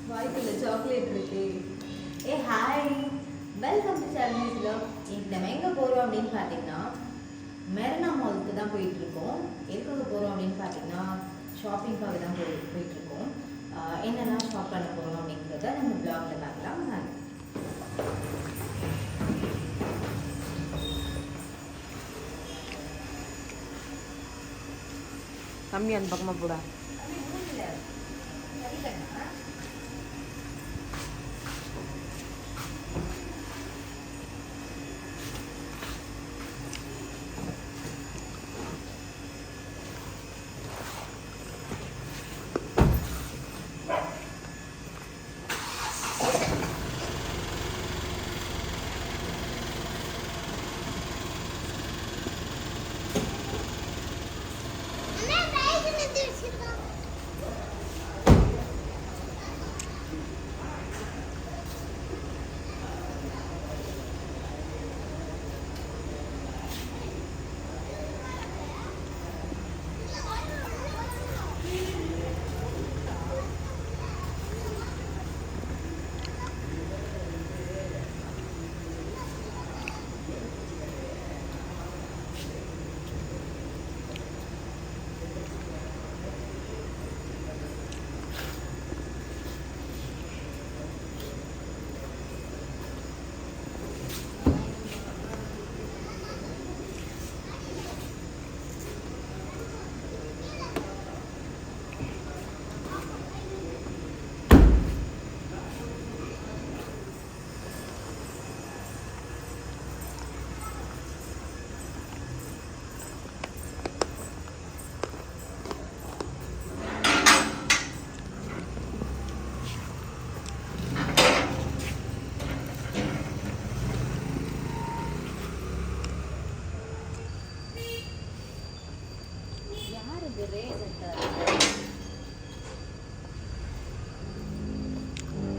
வாய்க்குள்ள சாக்லேட் இருக்கு. ஏ hi, welcome to சர்மீஸ் love. இன்னைக்கு நம்ம எங்கே போகிறோம் அப்படின்னு பார்த்தீங்கன்னா மெரினா மாலுக்கு தான் போயிட்டுருக்கோம். எதுக்காக போகிறோம் அப்படின்னு பார்த்தீங்கன்னா ஷாப்பிங்காக தான் போயிட்டுருக்கோம். என்னெல்லாம் ஷாப் பண்ண போகிறோம் அப்படிங்கிறத நம்ம பிளாகில் பார்க்கலாம். கம்மி அந்த பக்கமாக போடா.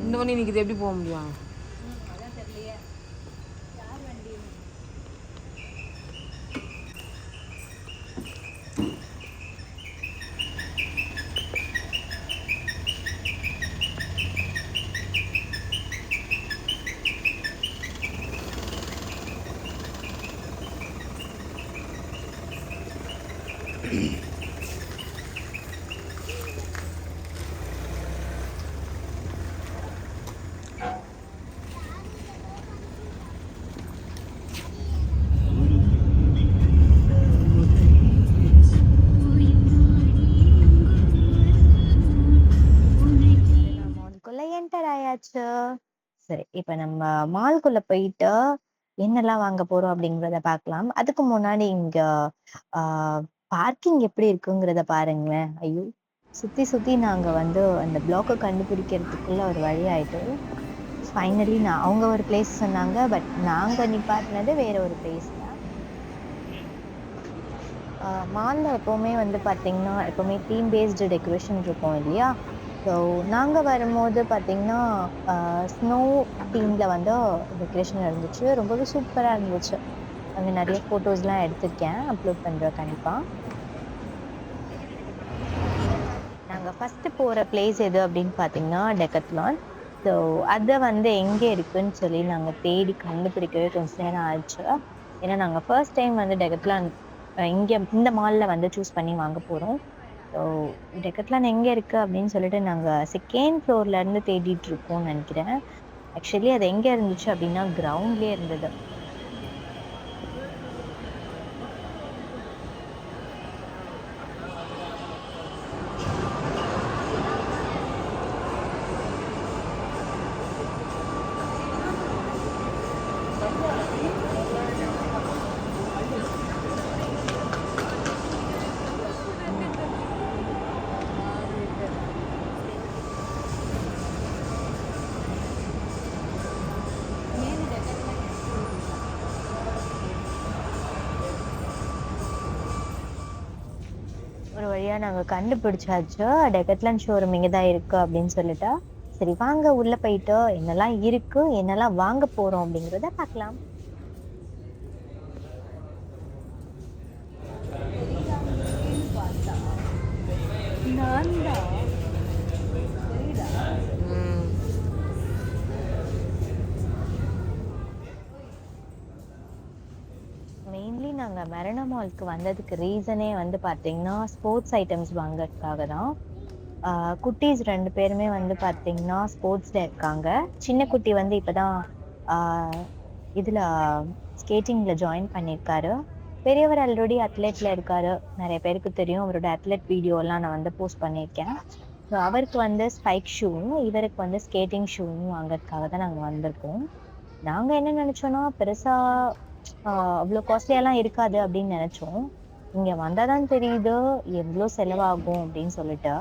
இந்த வண்டி நிற்கிது, எப்படி போக முடியும்? சரி, இப்ப நம்ம மால்குள்ள போயிட்டு என்னெல்லாம் வாங்க போறோம் அப்படிங்கிறத பார்க்கலாம். அதுக்கு முன்னாடி இங்க பார்க்கிங் எப்படி இருக்குங்கிறத பாருங்களேன். ஐயோ, சுத்தி சுத்தி நாங்க வந்து அந்த பிளாக்கை கண்டுபிடிக்கிறதுக்குள்ள ஒரு வழி ஆயிட்டு ஃபைனலி அவங்க ஒரு பிளேஸ் சொன்னாங்க. பட் நாங்க நிப்பாட்டினது வேற ஒரு பிளேஸ்ல. மால்ல எப்பவுமே வந்து பாத்தீங்கன்னா எப்பவுமே தீம் பேஸ்டு டெக்கரேஷன் இருக்கும் இல்லையா. ஸோ நாங்கள் வரும்போது பார்த்தீங்கன்னா ஸ்னோ தீமில் வந்து டெக்கரேஷன் இருந்துச்சு. ரொம்பவே சூப்பராக இருந்துச்சு. அங்கே நிறைய ஃபோட்டோஸ்லாம் எடுத்திருக்கேன், அப்லோட் பண்ணுறேன் கண்டிப்பாக. நாங்கள் ஃபஸ்ட்டு போகிற பிளேஸ் எது அப்படின்னு பார்த்தீங்கன்னா டெக்கத்லான். ஸோ அதை வந்து எங்கே இருக்குன்னு சொல்லி நாங்கள் தேடி கண்டுபிடிக்கவே கொஞ்சம் நேரம் ஆயிடுச்சு. ஏன்னா நாங்கள் ஃபர்ஸ்ட் டைம் வந்து டெக்கத்லான் இங்கே இந்த மாலில் வந்து சூஸ் பண்ணி வாங்க போகிறோம். ஸோ டெக்கத்லான் எங்கே இருக்குது அப்படின்னு சொல்லிட்டு நாங்கள் செகண்ட் ஃப்ளோர்லேருந்து தேடிட்டு இருக்கோம்னு நினைக்கிறேன். ஆக்சுவலி அது எங்கே இருந்துச்சு அப்படின்னா கிரவுண்ட்லேயே இருந்தது. ஒரு வழியாக நாங்கள் கண்டுபிடிச்சாச்சு, டெக்கத்லான் ஷோரூம் இங்கே தான் இருக்குது அப்படின்னு சொல்லிட்டா. சரி வாங்க உள்ள போயிட்டு என்னெல்லாம் இருக்கு, என்னெல்லாம் வாங்க போறோம் அப்படிங்கிறத பார்க்கலாம். நான் தான் ம். மெயின்லி நாங்கள் மெரினா மாலுக்கு வந்ததுக்கு ரீசனே வந்து பார்த்தீங்கன்னா ஸ்போர்ட்ஸ் ஐட்டம்ஸ் வாங்குறதுக்காக தான். குட்டீஸ் 2 பேருமே வந்து பார்த்தீங்கன்னா ஸ்போர்ட்ஸில் இருக்காங்க. சின்ன குட்டி வந்து இப்போ தான் இதில் ஸ்கேட்டிங்கில் ஜாயின் பண்ணியிருக்காரு. பெரியவர் ஆல்ரெடி அத்லெட்டில் இருக்காரு. நிறைய பேருக்கு தெரியும், அவரோட அத்லெட் வீடியோலாம் நான் வந்து போஸ்ட் பண்ணியிருக்கேன். ஸோ அவருக்கு வந்து ஸ்பைக் ஷூவும் இவருக்கு வந்து ஸ்கேட்டிங் ஷூவும் வாங்குறதுக்காக தான் நாங்கள் வந்திருக்கோம். நாங்கள் என்ன நினச்சோன்னா பெருசாக அவ்வளோ காஸ்ட்லியெல்லாம் இருக்காது அப்படின்னு நினச்சோம். இங்கே வந்தால் தான் தெரியுது எவ்வளோ செலவாகும் அப்படின்னு சொல்லிட்டு.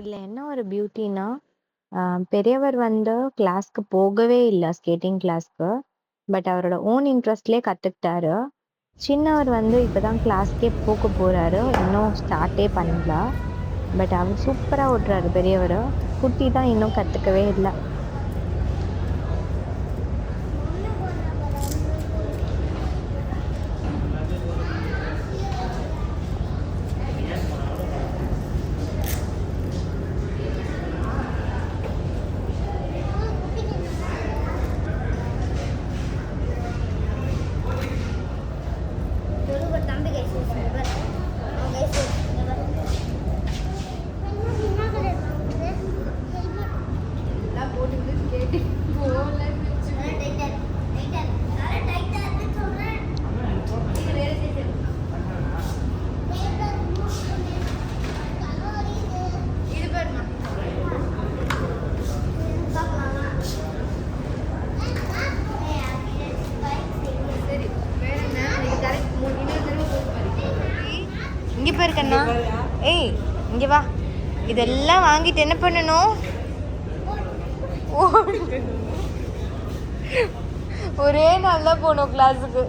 இதில் என்ன ஒரு பியூட்டினா, பெரியவர் வந்து கிளாஸ்க்கு போகவே இல்லை, ஸ்கேட்டிங் கிளாஸ்க்கு. பட் அவரோட ஓன் இன்ட்ரெஸ்ட்லேயே கற்றுக்கிட்டாரு. சின்னவர் வந்து இப்போ தான் கிளாஸ்க்கே போக போகிறாரு, இன்னும் ஸ்டார்ட்டே பண்ணல. பட் அவர் சூப்பராக ஓட்டுறாரு பெரியவர். குட்டி தான் இன்னும் கற்றுக்கவே இல்லை. இங்கே போயிருக்கண்ணா. ஏய் இங்கே வா. இதெல்லாம் வாங்கிட்டு என்ன பண்ணணும்? ஒரே நாள் தான் போகணும் கிளாஸுக்கு.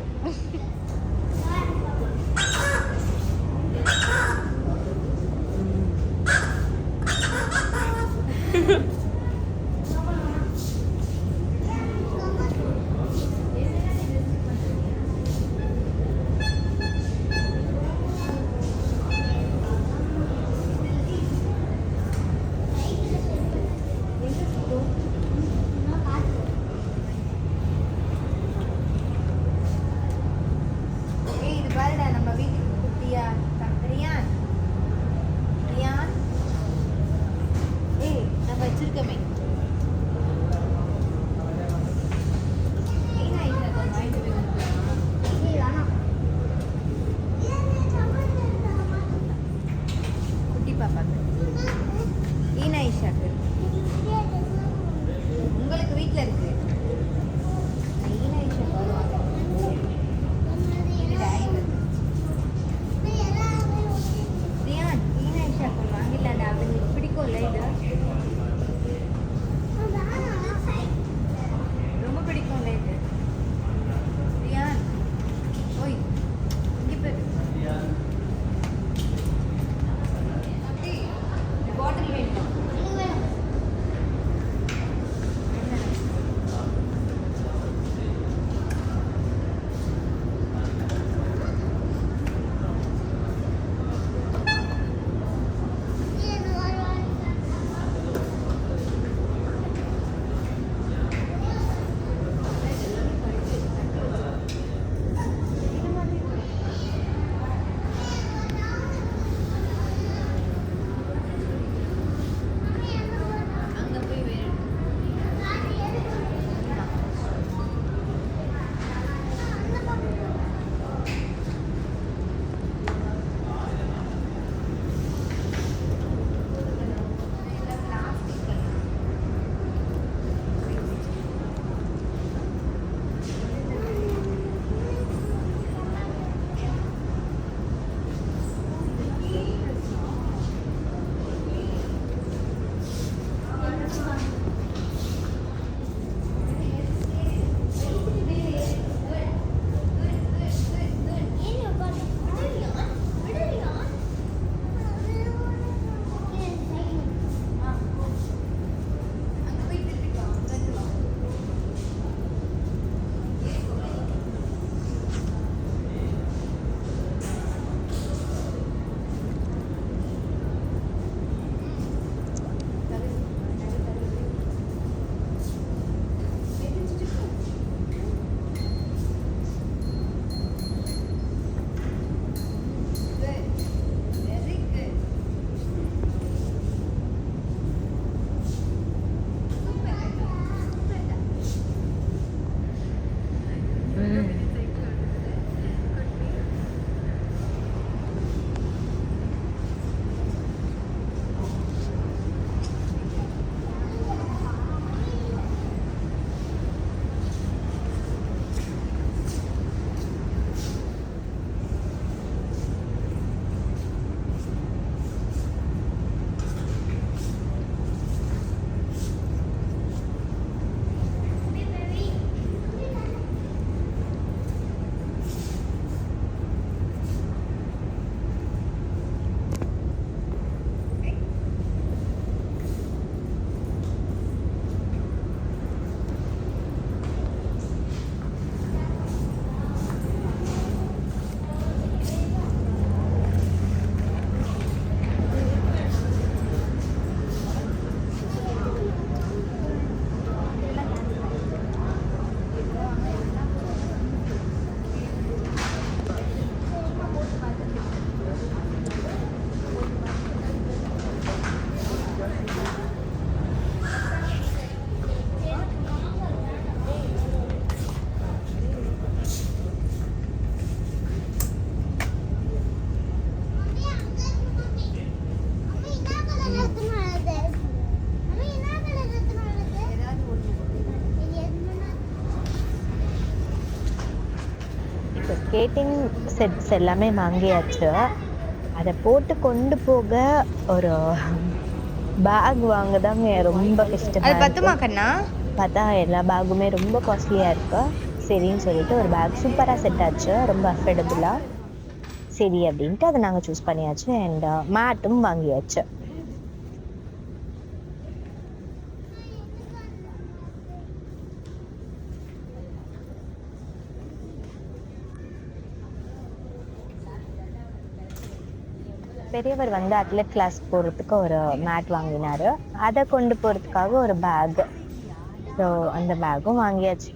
ஸ்கேட்டிங் செட்ஸ் எல்லாமே வாங்கியாச்சு. அதை போட்டு கொண்டு போக ஒரு பேக் வாங்க தாங்க ரொம்ப அது கஷ்டமா பத்துமா இருக்கு. கண்ணா? பார்த்தா எல்லா பேக்குமே ரொம்ப காஸ்ட்லியாக இருக்கு. சரின்னு சொல்லிட்டு ஒரு பேக் சூப்பராக செட் ஆச்சு, ரொம்ப அஃபோர்டபுளாக. சரி அப்படின்ட்டு அதை நாங்கள் சூஸ் பண்ணியாச்சு. அண்ட் மேட்டும் வாங்கியாச்சு. பெரியவர் வந்து அத்லெட் கிளாஸ் போகிறதுக்கு ஒரு மேட் வாங்கினாரு. அதை கொண்டு போகிறதுக்காக ஒரு பேக். ஸோ அந்த பேக்கும் வாங்கியாச்சு.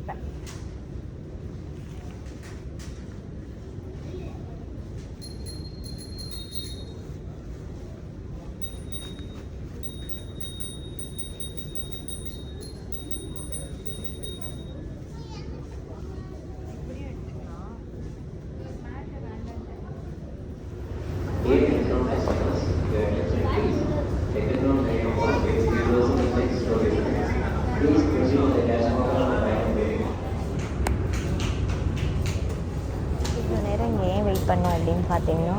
இவ்வளோ நேரம் இங்கே ஏன் வெயிட் பண்ணோம் அப்படின்னு பார்த்தீங்கன்னா,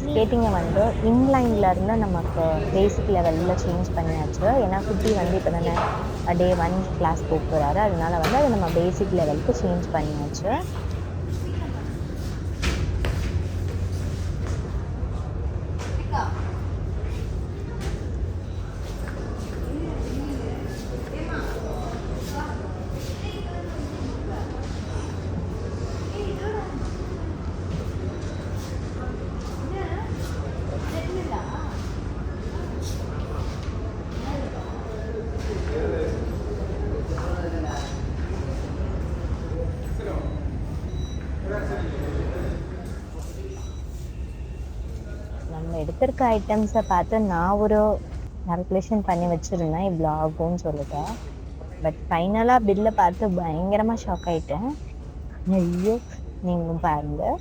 ஸ்கேட்டிங்கை வந்து இன்லைனில் இருந்து நமக்கு பேசிக் லெவலில் சேஞ்ச் பண்ணியாச்சு. ஏன்னா குட்டி வந்து இப்போ தானே டே 1 கிளாஸ் போகிறாரு. அதனால வந்து அதை நம்ம பேசிக் லெவலுக்கு சேஞ்ச் பண்ணியாச்சு. நம்ம எடுத்திருக்க ஐட்டம்ஸை பார்த்து நான் ஒரு கால்குலேஷன் பண்ணி வச்சுருந்தேன் இவ்வளோ ஆகும்னு சொல்லிட்டு. பட் ஃபைனலாக பில்லை பார்த்து பயங்கரமாக ஷாக் ஆகிட்டேன். ஐயோ, நீங்களும் பாருங்கள்.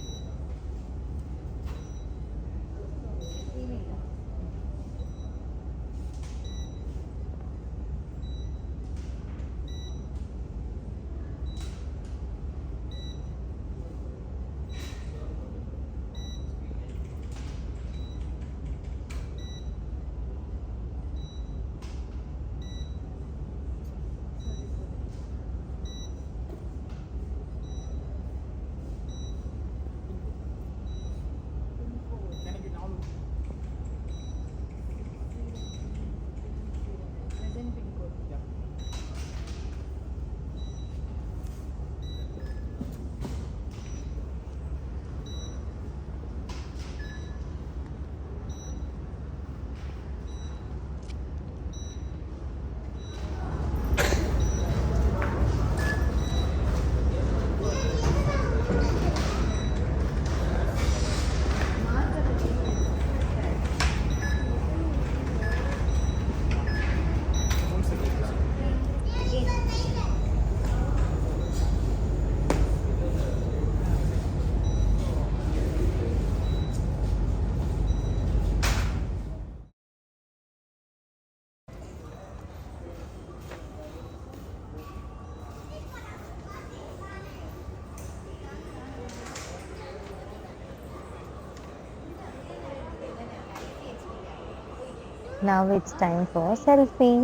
Now it's time for selfie.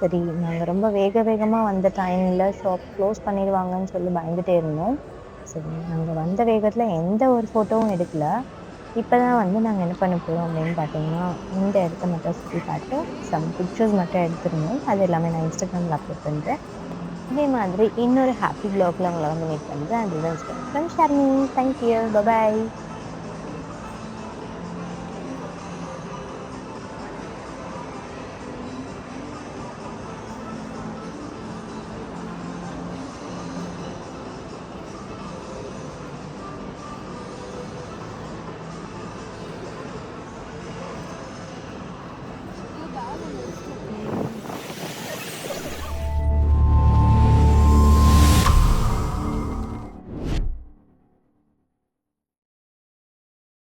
சரி, நாங்கள் ரொம்ப வேகமாக வந்த டைமில் ஷாப் க்ளோஸ் பண்ணிடுவாங்கன்னு சொல்லி பயந்துகிட்டே இருந்தோம். சரி, நாங்கள் வந்த வேகத்தில் எந்த ஒரு ஃபோட்டோவும் எடுக்கல. இப்போ தான் வந்து நாங்கள் என்ன பண்ண போகிறோம் அப்படின்னு பார்த்தீங்கன்னா, இந்த இடத்த மட்டும் சுற்றி பார்த்து சம் பிக்சர்ஸ் மட்டும் எடுத்துருந்தோம். அது எல்லாமே நான் இன்ஸ்டாகிராமில் அப்லோட் பண்ணுறேன். இதே மாதிரி இன்னொரு ஹாப்பி வ்ளாகில் உங்களை வந்து மீட் பண்ணுறேன். அதுதான் ஷர்மி. Thank you, bye bye.